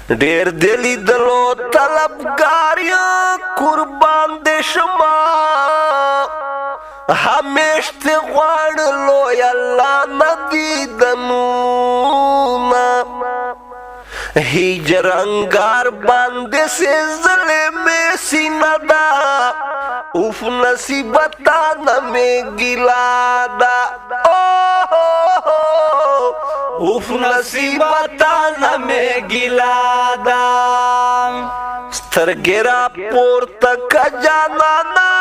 ډېر دلی دلو طلبګار یم قربان دې شمه همیش ته غواړلو الله نه دیدنونه هجر انگار باندې سه ظلمې سینه ده اوف نصیبتا نمې ګیلا ده اوف نصیبتا نمې ګیلا ده سترګې را پورته که جانانا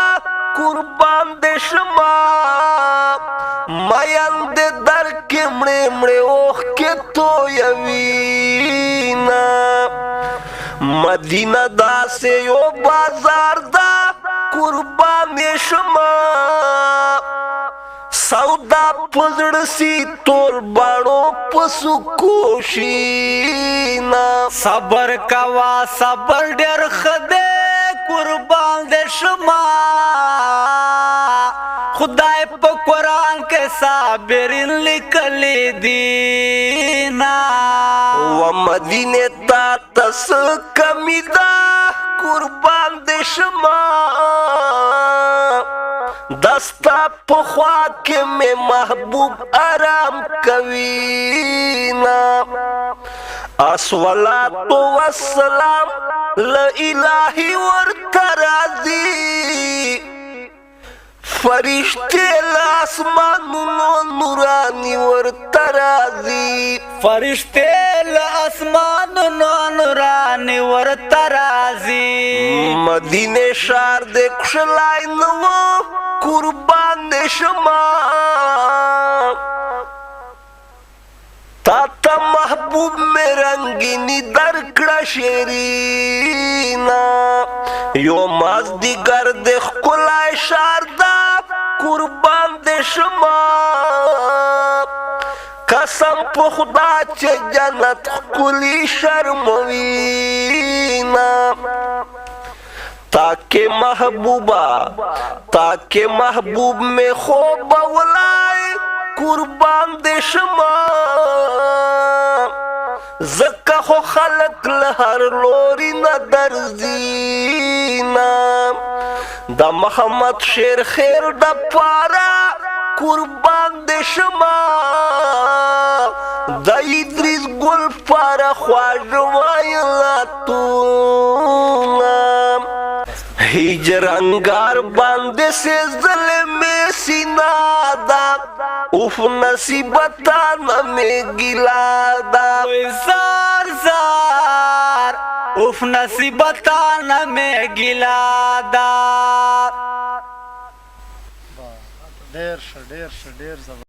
قربان دې شمه مین دې در کې مړې مړې اوښکې تویوینه مدینه داسې یو بازار ده قربان دې شمه سودا په زړه سي تول باڼو په سکوشینا صبر کوا صبر ډېر ښه دی قربان دې شمه خدای په قرآن کې صابرین لیکلي دي و مدینه تا تس کمی ده قربان دې شمه دستا په خوا کې مې محبوب آرام کوینا الصلاة والسلام لا الهی ورته راځي فرشتے لاسمانونو نورانی ورته راځي فرشتے لاسمانونو نورانی ورته راځي مدینه ښار دې کښلای نه و قربان دې شمه تا ته محبوب مې رنګیني درکړه شیرینا یو مازدیګر دې ښکلی ښار ده قربان دې شمه قسم په خدا چې جنت ښکلي شرموینه تاکہ محبوب میں خوب اولائے قربان دے شما زکا خو خلق لہر لوری نہ درزینا دا محمد شیر خیر دا پارا قربان دے شما دا ادریس گل پارا خواجوائی لاتونا هجر انگار باندې سه ظلمې سینا ده اوف نصیبتا نمې ګیلا ده زار زار اوف نصیبتا نمې ګیلا ده ډېر ښه